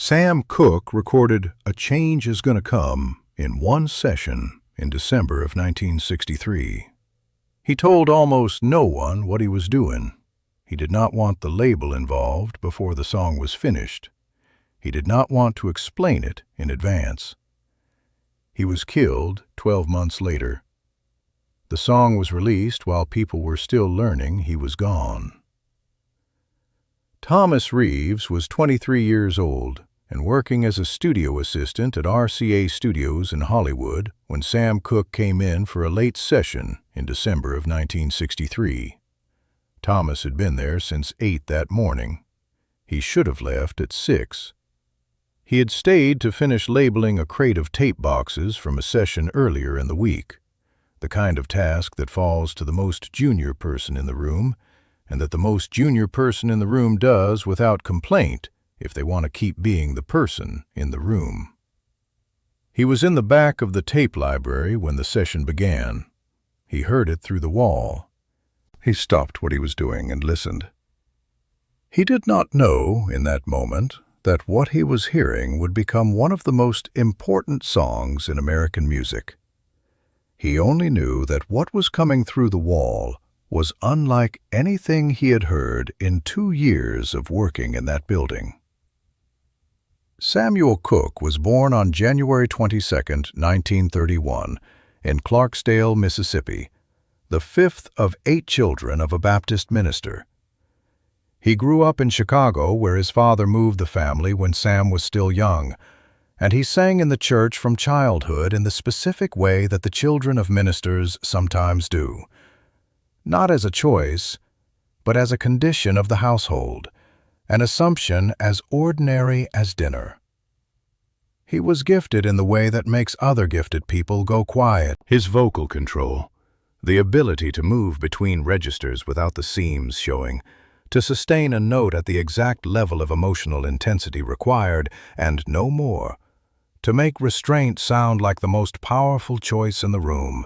Sam Cooke recorded A Change Is Gonna Come in one session in December of 1963. He told almost no one what he was doing. He did not want the label involved before the song was finished. He did not want to explain it in advance. He was killed 12 months later. The song was released while people were still learning he was gone. Thomas Reeves was 23 years old and working as a studio assistant at RCA Studios in Hollywood when Sam Cooke came in for a late session in December of 1963. Thomas had been there since 8 that morning. He should have left at 6. He had stayed to finish labeling a crate of tape boxes from a session earlier in the week, the kind of task that falls to the most junior person in the room, and that the most junior person in the room does without complaint if they want to keep being the person in the room. He was in the back of the tape library when the session began. He heard it through the wall. He stopped what he was doing and listened. He did not know in that moment that what he was hearing would become one of the most important songs in American music. He only knew that what was coming through the wall was unlike anything he had heard in 2 years of working in that building. Samuel Cooke was born on January 22, 1931, in Clarksdale, Mississippi, the 5th of 8 children of a Baptist minister. He grew up in Chicago, where his father moved the family when Sam was still young, and he sang in the church from childhood in the specific way that the children of ministers sometimes do. Not as a choice, but as a condition of the household, an assumption as ordinary as dinner. He was gifted in the way that makes other gifted people go quiet. His vocal control, the ability to move between registers without the seams showing, to sustain a note at the exact level of emotional intensity required, and no more, to make restraint sound like the most powerful choice in the room,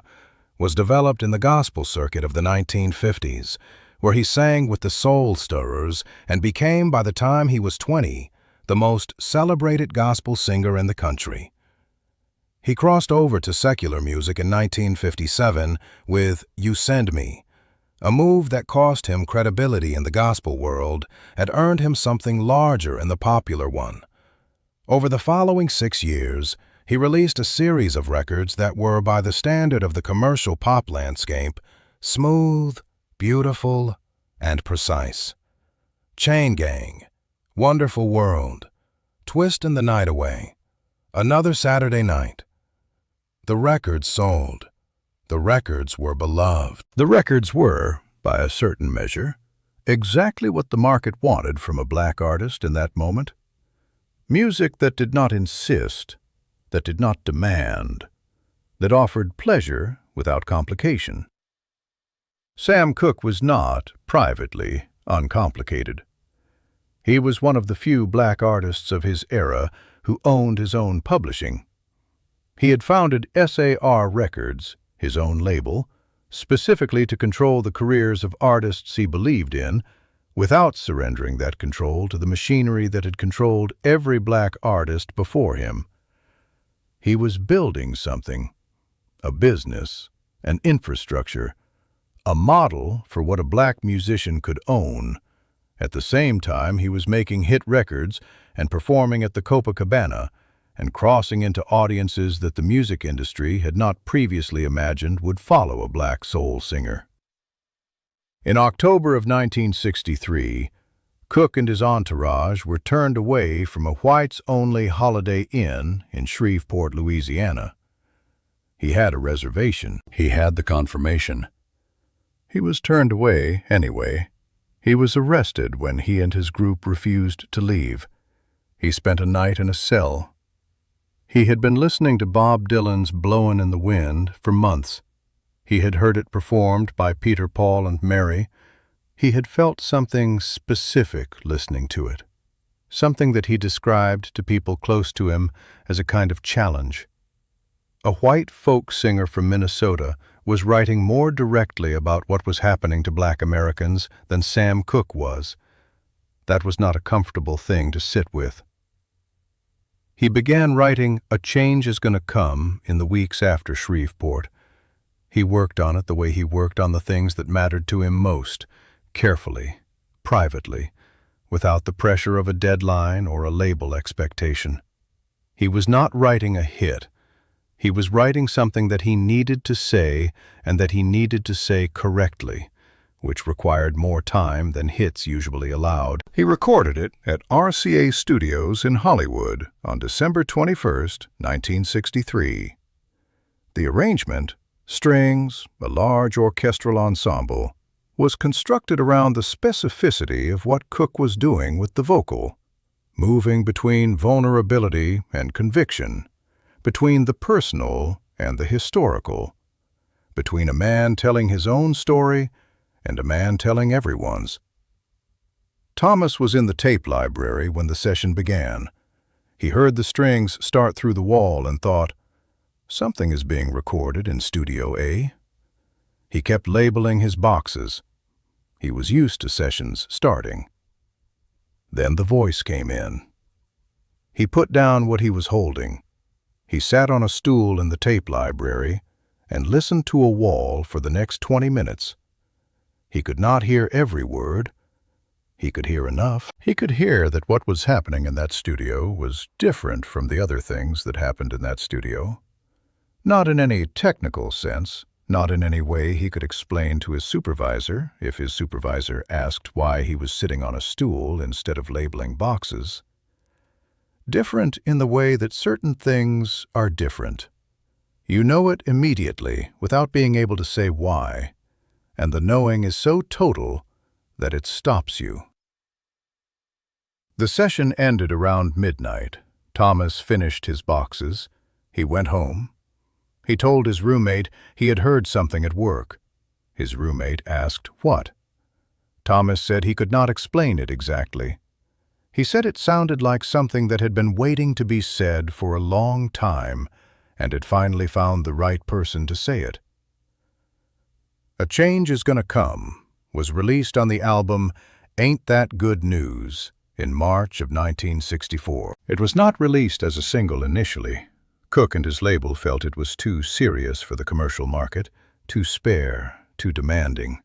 was developed in the gospel circuit of the 1950s, where he sang with the Soul Stirrers and became, by the time he was 20, the most celebrated gospel singer in the country. He crossed over to secular music in 1957 with You Send Me, a move that cost him credibility in the gospel world and earned him something larger in the popular one. Over the following 6 years, he released a series of records that were, by the standard of the commercial pop landscape, smooth, beautiful, and precise. Chain Gang, Wonderful World, Twistin' the Night Away, Another Saturday Night. The records sold. The records were beloved. The records were, by a certain measure, exactly what the market wanted from a black artist in that moment. Music that did not insist, that did not demand, that offered pleasure without complication. Sam Cooke was not, privately, uncomplicated. He was one of the few black artists of his era who owned his own publishing. He had founded SAR Records, his own label, specifically to control the careers of artists he believed in, without surrendering that control to the machinery that had controlled every black artist before him. He was building something, a business, an infrastructure, a model for what a black musician could own. At the same time, he was making hit records and performing at the Copacabana and crossing into audiences that the music industry had not previously imagined would follow a black soul singer. In October of 1963, Cooke and his entourage were turned away from a whites-only Holiday Inn in Shreveport, Louisiana. He had a reservation. He had the confirmation. He was turned away anyway. He was arrested when he and his group refused to leave. He spent a night in a cell. He had been listening to Bob Dylan's Blowin' in the Wind for months. He had heard it performed by Peter, Paul, and Mary. He had felt something specific listening to it, something that he described to people close to him as a kind of challenge. A white folk singer from Minnesota was writing more directly about what was happening to black Americans than Sam Cooke was. That was not a comfortable thing to sit with. He began writing A Change Is Gonna Come in the weeks after Shreveport. He worked on it the way he worked on the things that mattered to him most, carefully, privately, without the pressure of a deadline or a label expectation. He was not writing a hit. He was writing something that he needed to say and that he needed to say correctly, which required more time than hits usually allowed. He recorded it at RCA Studios in Hollywood on December 21st, 1963. The arrangement, strings, a large orchestral ensemble, was constructed around the specificity of what Cooke was doing with the vocal, moving between vulnerability and conviction, between the personal and the historical, between a man telling his own story and a man telling everyone's. Thomas was in the tape library when the session began. He heard the strings start through the wall and thought, "Something is being recorded in Studio A." He kept labeling his boxes. He was used to sessions starting. Then the voice came in. He put down what he was holding. He sat on a stool in the tape library and listened to a wall for the next 20 minutes. He could not hear every word. He could hear enough. He could hear that what was happening in that studio was different from the other things that happened in that studio. Not in any technical sense, not in any way he could explain to his supervisor if his supervisor asked why he was sitting on a stool instead of labeling boxes. Different in the way that certain things are different. You know it immediately without being able to say why, and the knowing is so total that it stops you. The session ended around midnight. Thomas finished his boxes. He went home. He told his roommate he had heard something at work. His roommate asked what. Thomas said he could not explain it exactly. He said it sounded like something that had been waiting to be said for a long time and had finally found the right person to say it. A Change Is Gonna Come was released on the album Ain't That Good News in March of 1964. It was not released as a single initially. Cooke and his label felt it was too serious for the commercial market, too spare, too demanding.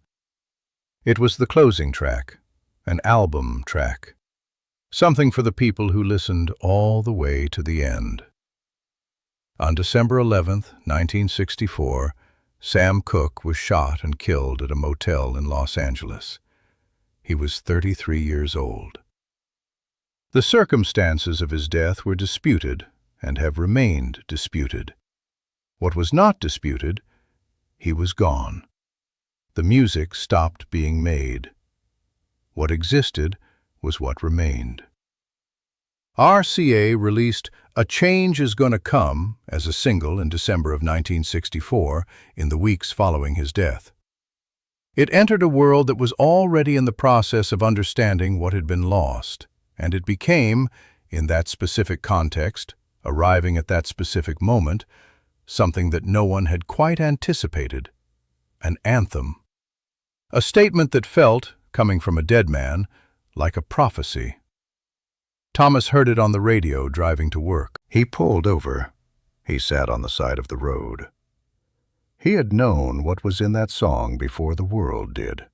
It was the closing track, an album track. Something for the people who listened all the way to the end. On December 11th, 1964, Sam Cooke was shot and killed at a motel in Los Angeles. He was 33 years old. The circumstances of his death were disputed and have remained disputed. What was not disputed, he was gone. The music stopped being made. What existed was what remained. RCA released A Change Is Gonna Come as a single in December of 1964, in the weeks following his death. It entered a world that was already in the process of understanding what had been lost, and it became, in that specific context, arriving at that specific moment, something that no one had quite anticipated, an anthem. A statement that felt, coming from a dead man, like a prophecy. Thomas heard it on the radio driving to work. He pulled over. He sat on the side of the road. He had known what was in that song before the world did.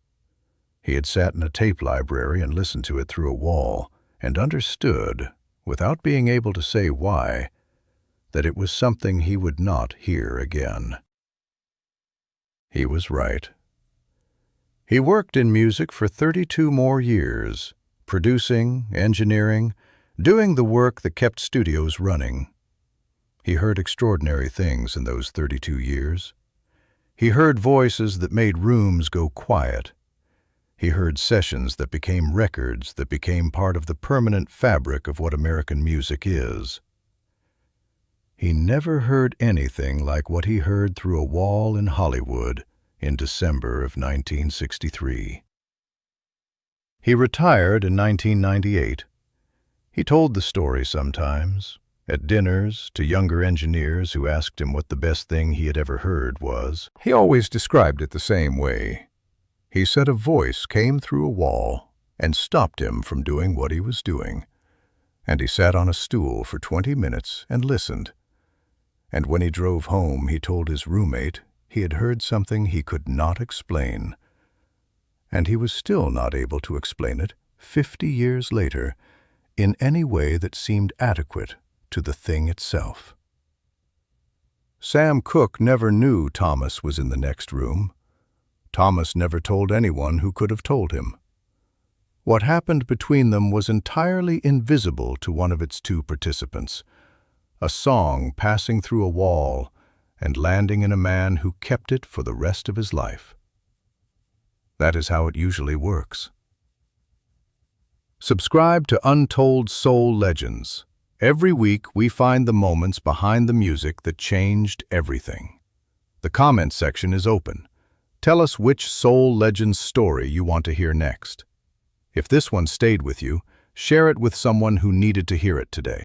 He had sat in a tape library and listened to it through a wall and understood, without being able to say why, that it was something he would not hear again. He was right. He worked in music for 32 more years, producing, engineering, doing the work that kept studios running. He heard extraordinary things in those 32 years. He heard voices that made rooms go quiet. He heard sessions that became records that became part of the permanent fabric of what American music is. He never heard anything like what he heard through a wall in Hollywood in December of 1963. He retired in 1998. He told the story sometimes, at dinners, to younger engineers who asked him what the best thing he had ever heard was. He always described it the same way. He said a voice came through a wall and stopped him from doing what he was doing. And he sat on a stool for 20 minutes and listened. And when he drove home, he told his roommate he had heard something he could not explain. And he was still not able to explain it 50 years later in any way that seemed adequate to the thing itself. Sam Cooke never knew Thomas was in the next room. Thomas never told anyone who could have told him. What happened between them was entirely invisible to one of its two participants, a song passing through a wall and landing in a man who kept it for the rest of his life. That is how it usually works. Subscribe to Untold Soul Legends. Every week we find the moments behind the music that changed everything. The comment section is open. Tell us which Soul Legends story you want to hear next. If this one stayed with you, share it with someone who needed to hear it today.